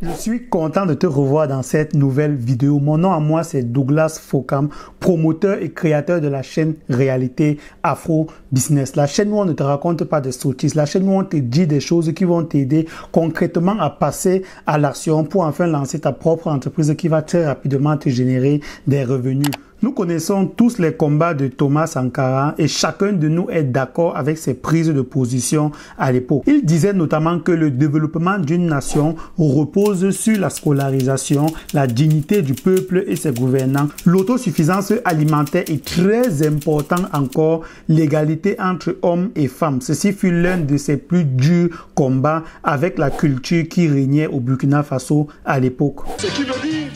Je suis content de te revoir dans cette nouvelle vidéo. Mon nom à moi, c'est Douglas Fokam, promoteur et créateur de la chaîne Réalité Afro Business. La chaîne où on ne te raconte pas de sottises, la chaîne où on te dit des choses qui vont t'aider concrètement à passer à l'action pour enfin lancer ta propre entreprise qui va très rapidement te générer des revenus. Nous connaissons tous les combats de Thomas Sankara et chacun de nous est d'accord avec ses prises de position à l'époque. Il disait notamment que le développement d'une nation repose sur la scolarisation, la dignité du peuple et ses gouvernants. L'autosuffisance alimentaire est très important encore, l'égalité entre hommes et femmes. Ceci fut l'un de ses plus durs combats avec la culture qui régnait au Burkina Faso à l'époque. Ce qui veut dire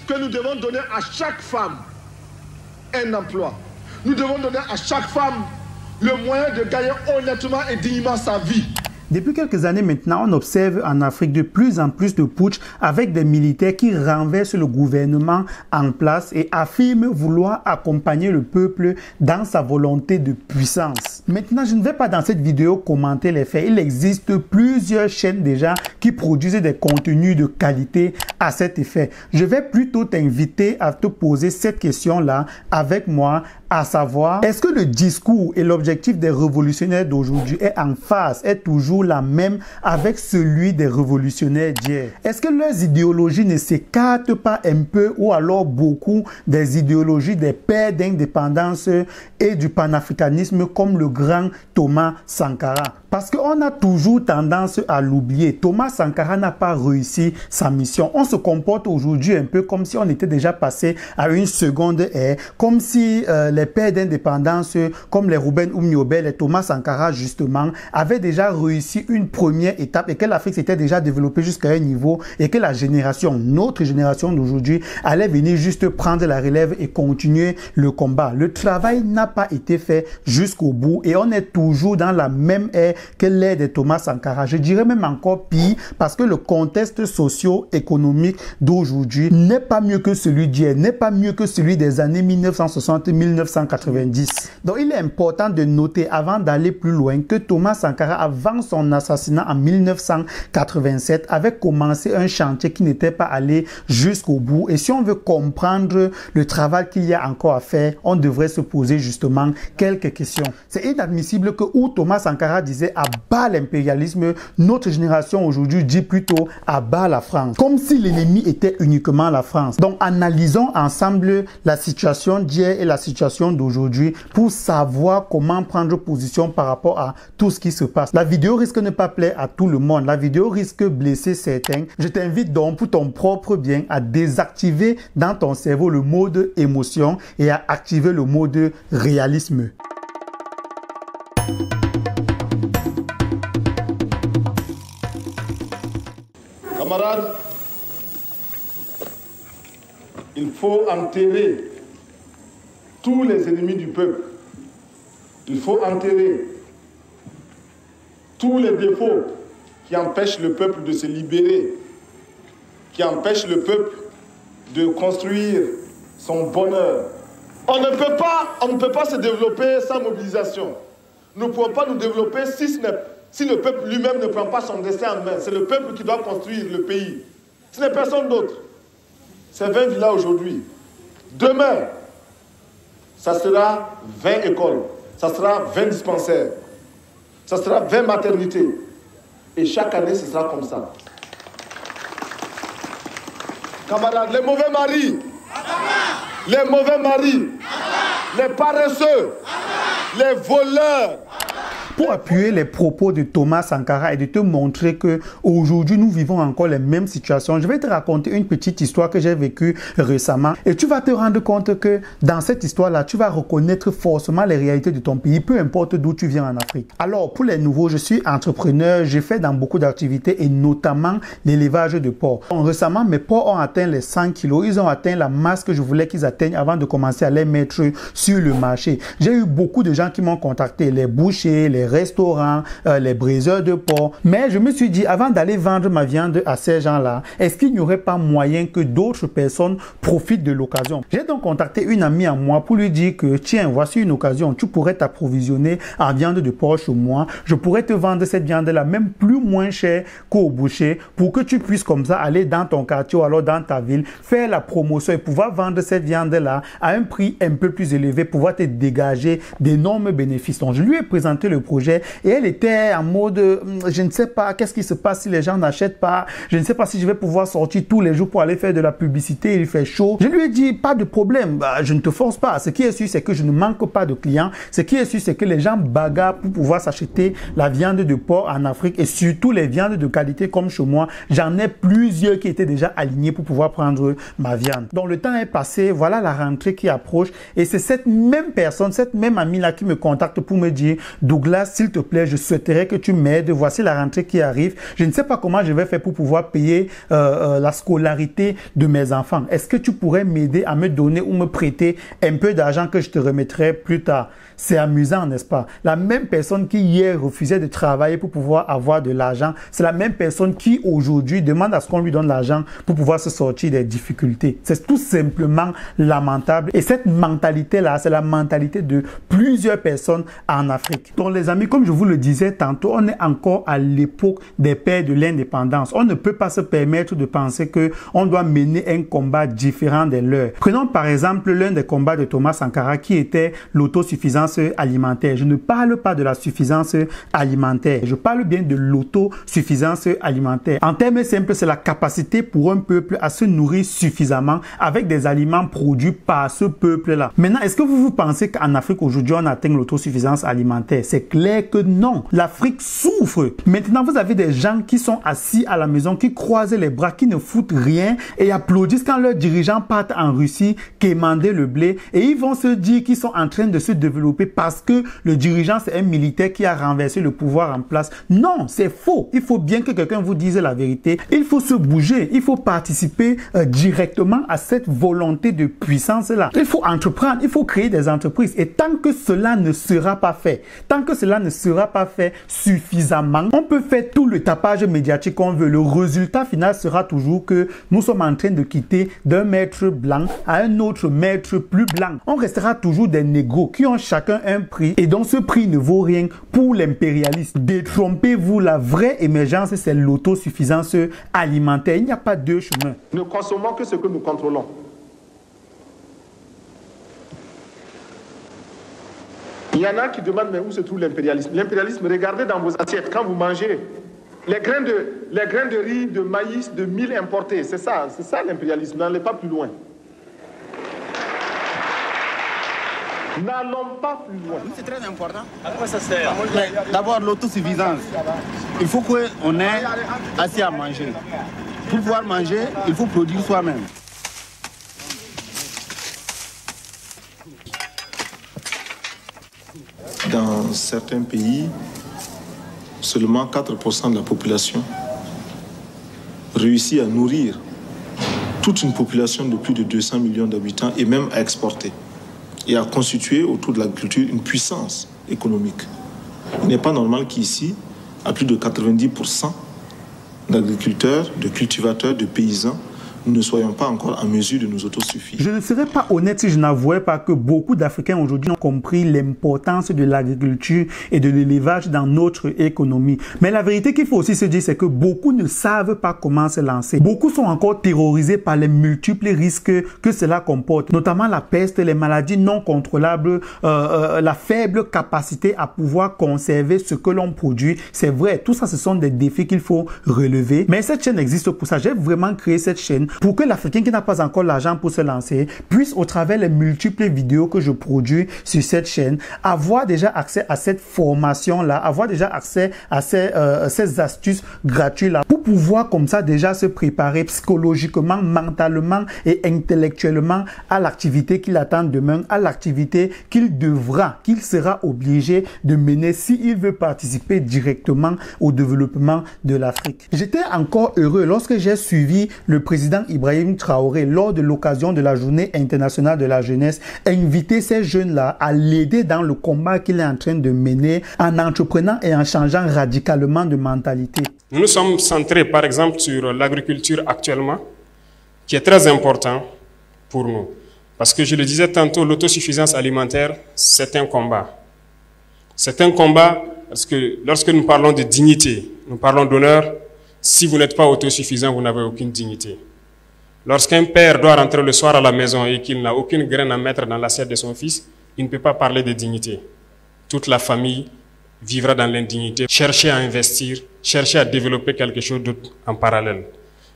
que nous devons donner à chaque femme un emploi. Nous devons donner à chaque femme le moyen de gagner honnêtement et dignement sa vie. Depuis quelques années maintenant, on observe en Afrique de plus en plus de putsch avec des militaires qui renversent le gouvernement en place et affirment vouloir accompagner le peuple dans sa volonté de puissance. Maintenant, je ne vais pas dans cette vidéo commenter les faits. Il existe plusieurs chaînes déjà qui produisent des contenus de qualité à cet effet. Je vais plutôt t'inviter à te poser cette question-là avec moi, à savoir, est-ce que le discours et l'objectif des révolutionnaires d'aujourd'hui est en phase, est toujours la même avec celui des révolutionnaires d'hier? Est-ce que leurs idéologies ne s'écartent pas un peu ou alors beaucoup des idéologies des pères d'indépendance et du panafricanisme comme le grand Thomas Sankara? Parce qu'on a toujours tendance à l'oublier. Thomas Sankara n'a pas réussi sa mission. On se comporte aujourd'hui un peu comme si on était déjà passé à une seconde ère, comme si les pères d'indépendance, comme les Rouben Oumniobel et Thomas Sankara justement, avaient déjà réussi une première étape et que l'Afrique s'était déjà développée jusqu'à un niveau et que la génération, notre génération d'aujourd'hui, allait venir juste prendre la relève et continuer le combat. Le travail n'a pas été fait jusqu'au bout et on est toujours dans la même ère que l'ère de Thomas Sankara. Je dirais même encore pire parce que le contexte socio-économique d'aujourd'hui n'est pas mieux que celui d'hier, n'est pas mieux que celui des années 1960-1990. Donc il est important de noter avant d'aller plus loin que Thomas Sankara, avant son assassinat en 1987, avait commencé un chantier qui n'était pas allé jusqu'au bout. Et si on veut comprendre le travail qu'il y a encore à faire, on devrait se poser justement quelques questions. C'est inadmissible que où Thomas Sankara disait à bas l'impérialisme, notre génération aujourd'hui dit plutôt à bas la France, comme si l'ennemi était uniquement la France. Donc analysons ensemble la situation d'hier et la situation d'aujourd'hui pour savoir comment prendre position par rapport à tout ce qui se passe. La vidéo risque de ne pas plaire à tout le monde, la vidéo risque de blesser certains. Je t'invite donc pour ton propre bien à désactiver dans ton cerveau le mode émotion et à activer le mode réalisme. Camarades, il faut enterrer tous les ennemis du peuple. Il faut enterrer tous les défauts qui empêchent le peuple de se libérer, qui empêchent le peuple de construire son bonheur. On ne peut pas se développer sans mobilisation. Nous ne pouvons pas nous développer si le peuple lui-même ne prend pas son destin en main. C'est le peuple qui doit construire le pays. Ce n'est personne d'autre. C'est 20 villas aujourd'hui. Demain, ça sera 20 écoles. Ça sera 20 dispensaires. Ça sera 20 maternités. Et chaque année, ce sera comme ça. Camarades, les mauvais maris, les mauvais maris, les paresseux, les voleurs. Pour appuyer les propos de Thomas Sankara et de te montrer que aujourd'hui nous vivons encore les mêmes situations, je vais te raconter une petite histoire que j'ai vécue récemment et tu vas te rendre compte que dans cette histoire-là, tu vas reconnaître forcément les réalités de ton pays, peu importe d'où tu viens en Afrique. Alors, pour les nouveaux, je suis entrepreneur, j'ai fait dans beaucoup d'activités et notamment l'élevage de porcs. Récemment, mes porcs ont atteint les 100 kilos, ils ont atteint la masse que je voulais qu'ils atteignent avant de commencer à les mettre sur le marché. J'ai eu beaucoup de gens qui m'ont contacté, les bouchers, les restaurants, les braiseurs de porc. Mais je me suis dit, avant d'aller vendre ma viande à ces gens-là, est-ce qu'il n'y aurait pas moyen que d'autres personnes profitent de l'occasion? J'ai donc contacté une amie à moi pour lui dire que, tiens, voici une occasion, tu pourrais t'approvisionner en viande de porc chez moi. Je pourrais te vendre cette viande-là même plus moins cher qu'au boucher pour que tu puisses comme ça aller dans ton quartier ou alors dans ta ville, faire la promotion et pouvoir vendre cette viande-là à un prix un peu plus élevé, pouvoir te dégager d'énormes bénéfices. Donc, je lui ai présenté le projet et elle était en mode, je ne sais pas qu'est-ce qui se passe si les gens n'achètent pas, je ne sais pas si je vais pouvoir sortir tous les jours pour aller faire de la publicité, il fait chaud. Je lui ai dit, pas de problème, je ne te force pas. Ce qui est sûr, c'est que je ne manque pas de clients. Ce qui est sûr, c'est que les gens bagarrent pour pouvoir s'acheter la viande de porc en Afrique et surtout les viandes de qualité comme chez moi. J'en ai plusieurs qui étaient déjà alignés pour pouvoir prendre ma viande. Donc, le temps est passé, voilà la rentrée qui approche et c'est cette même personne, cette même amie-là qui me contacte pour me dire, Douglas, s'il te plaît, je souhaiterais que tu m'aides. Voici la rentrée qui arrive. Je ne sais pas comment je vais faire pour pouvoir payer la scolarité de mes enfants. Est-ce que tu pourrais m'aider à me donner ou me prêter un peu d'argent que je te remettrai plus tard? C'est amusant, n'est-ce pas? La même personne qui hier refusait de travailler pour pouvoir avoir de l'argent, c'est la même personne qui aujourd'hui demande à ce qu'on lui donne l'argent pour pouvoir se sortir des difficultés. C'est tout simplement lamentable. Et cette mentalité-là, c'est la mentalité de plusieurs personnes en Afrique. Donc les amis, comme je vous le disais tantôt, on est encore à l'époque des pères de l'indépendance. On ne peut pas se permettre de penser que on doit mener un combat différent des leurs. Prenons par exemple l'un des combats de Thomas Sankara qui était l'autosuffisance alimentaire. Je ne parle pas de la suffisance alimentaire. Je parle bien de l'autosuffisance alimentaire. En termes simples, c'est la capacité pour un peuple à se nourrir suffisamment avec des aliments produits par ce peuple-là. Maintenant, est-ce que vous pensez qu'en Afrique aujourd'hui, on atteint l'autosuffisance alimentaire? C'est clair que non. L'Afrique souffre. Maintenant, vous avez des gens qui sont assis à la maison, qui croisent les bras, qui ne foutent rien et applaudissent quand leurs dirigeants partent en Russie quémander le blé et ils vont se dire qu'ils sont en train de se développer parce que le dirigeant, c'est un militaire qui a renversé le pouvoir en place. Non, c'est faux. Il faut bien que quelqu'un vous dise la vérité. Il faut se bouger. Il faut participer directement à cette volonté de puissance-là. Il faut entreprendre. Il faut créer des entreprises. Et tant que cela ne sera pas fait, tant que cela ne sera pas fait suffisamment, on peut faire tout le tapage médiatique qu'on veut. Le résultat final sera toujours que nous sommes en train de quitter d'un maître blanc à un autre maître plus blanc. On restera toujours des négros qui ont chacun un prix et dont ce prix ne vaut rien pour l'impérialisme. Détrompez-vous, la vraie émergence, c'est l'autosuffisance alimentaire. Il n'y a pas deux chemins. Ne consommons que ce que nous contrôlons. Il y en a qui demandent mais où se trouve l'impérialisme? L'impérialisme, regardez dans vos assiettes quand vous mangez. Les grains de riz, de maïs, de mil importés, c'est ça l'impérialisme, n'allez pas plus loin. N'allons pas plus loin. C'est très important. À quoi ça sert? D'abord, l'autosuffisance. Il faut qu'on ait assez à manger. Pour pouvoir manger, il faut produire soi-même. Dans certains pays, seulement 4% de la population réussit à nourrir toute une population de plus de 200 millions d'habitants et même à exporter et à constituer autour de l'agriculture une puissance économique. Il n'est pas normal qu'ici, à plus de 90% d'agriculteurs, de cultivateurs, de paysans, nous ne soyons pas encore en mesure de nous autosuffire. Je ne serais pas honnête si je n'avouais pas que beaucoup d'Africains aujourd'hui ont compris l'importance de l'agriculture et de l'élevage dans notre économie. Mais la vérité qu'il faut aussi se dire, c'est que beaucoup ne savent pas comment se lancer. Beaucoup sont encore terrorisés par les multiples risques que cela comporte, notamment la peste, les maladies non contrôlables, la faible capacité à pouvoir conserver ce que l'on produit. C'est vrai, tout ça, ce sont des défis qu'il faut relever. Mais cette chaîne existe pour ça. J'ai vraiment créé cette chaîne pour que l'Africain qui n'a pas encore l'argent pour se lancer puisse, au travers les multiples vidéos que je produis sur cette chaîne, avoir déjà accès à cette formation-là, avoir déjà accès à ces astuces gratuites-là, pour pouvoir comme ça déjà se préparer psychologiquement, mentalement et intellectuellement à l'activité qu'il attend demain, à l'activité qu'il sera obligé de mener s'il veut participer directement au développement de l'Afrique. J'étais encore heureux lorsque j'ai suivi le président président Ibrahim Traoré, lors de l'occasion de la Journée internationale de la jeunesse, inviter ces jeunes-là à l'aider dans le combat qu'il est en train de mener en entreprenant et en changeant radicalement de mentalité? Nous sommes centrés, par exemple, sur l'agriculture actuellement, qui est très important pour nous. Parce que je le disais tantôt, l'autosuffisance alimentaire, c'est un combat. C'est un combat parce que lorsque nous parlons de dignité, nous parlons d'honneur. Si vous n'êtes pas autosuffisant, vous n'avez aucune dignité. Lorsqu'un père doit rentrer le soir à la maison et qu'il n'a aucune graine à mettre dans l'assiette de son fils, il ne peut pas parler de dignité. Toute la famille vivra dans l'indignité. Cherchez à investir, cherchez à développer quelque chose d'autre en parallèle.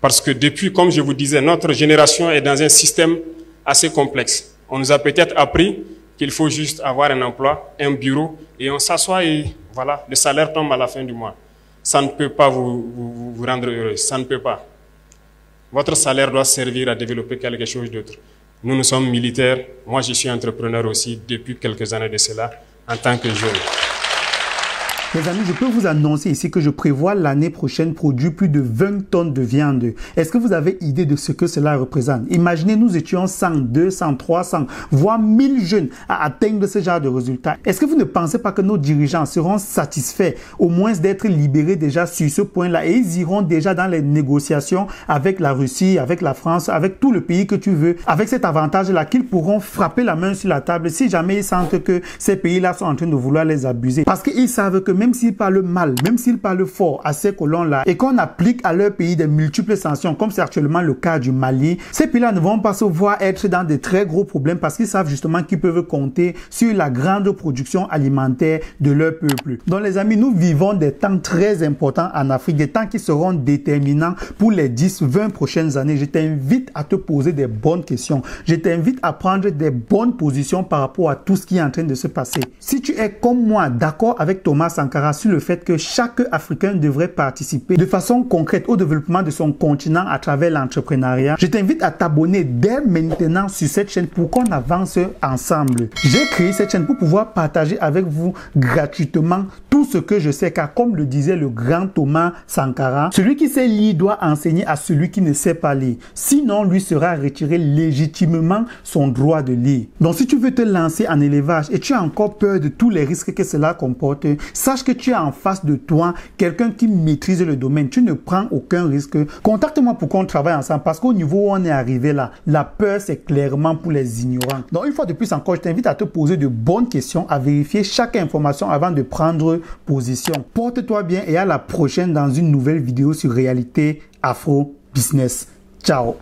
Parce que depuis, comme je vous disais, notre génération est dans un système assez complexe. On nous a peut-être appris qu'il faut juste avoir un emploi, un bureau, et on s'assoit et voilà, le salaire tombe à la fin du mois. Ça ne peut pas vous rendre heureux, ça ne peut pas. Votre salaire doit servir à développer quelque chose d'autre. Nous sommes militaires, moi je suis entrepreneur aussi depuis quelques années de cela, en tant que jeune. Mes amis, je peux vous annoncer ici que je prévois l'année prochaine produire plus de 20 tonnes de viande. Est-ce que vous avez idée de ce que cela représente? Imaginez, nous étions 100, 200, 300, voire 1000 jeunes à atteindre ce genre de résultats. Est-ce que vous ne pensez pas que nos dirigeants seront satisfaits au moins d'être libérés déjà sur ce point-là et ils iront déjà dans les négociations avec la Russie, avec la France, avec tout le pays que tu veux, avec cet avantage-là qu'ils pourront frapper la main sur la table si jamais ils sentent que ces pays-là sont en train de vouloir les abuser? Parce qu'ils savent que même s'ils parlent mal, même s'ils parlent fort à ces colons-là et qu'on applique à leur pays des multiples sanctions, comme c'est actuellement le cas du Mali, ces pays-là ne vont pas se voir être dans de très gros problèmes parce qu'ils savent justement qu'ils peuvent compter sur la grande production alimentaire de leur peuple. Donc les amis, nous vivons des temps très importants en Afrique, des temps qui seront déterminants pour les 10-20 prochaines années. Je t'invite à te poser des bonnes questions. Je t'invite à prendre des bonnes positions par rapport à tout ce qui est en train de se passer. Si tu es comme moi d'accord avec Thomas Sankara sur le fait que chaque Africain devrait participer de façon concrète au développement de son continent à travers l'entrepreneuriat, je t'invite à t'abonner dès maintenant sur cette chaîne pour qu'on avance ensemble. J'ai créé cette chaîne pour pouvoir partager avec vous gratuitement tout ce que je sais, car comme le disait le grand Thomas Sankara, celui qui sait lire doit enseigner à celui qui ne sait pas lire. Sinon, lui sera retiré légitimement son droit de lire. Donc si tu veux te lancer en élevage et tu as encore peur de tous les risques que cela comporte, sache que tu as en face de toi quelqu'un qui maîtrise le domaine. Tu ne prends aucun risque. Contacte-moi pour qu'on travaille ensemble parce qu'au niveau où on est arrivé là, la peur c'est clairement pour les ignorants. Donc une fois de plus encore, je t'invite à te poser de bonnes questions, à vérifier chaque information avant de prendre position. Porte-toi bien et à la prochaine dans une nouvelle vidéo sur Réalité Afro Business. Ciao.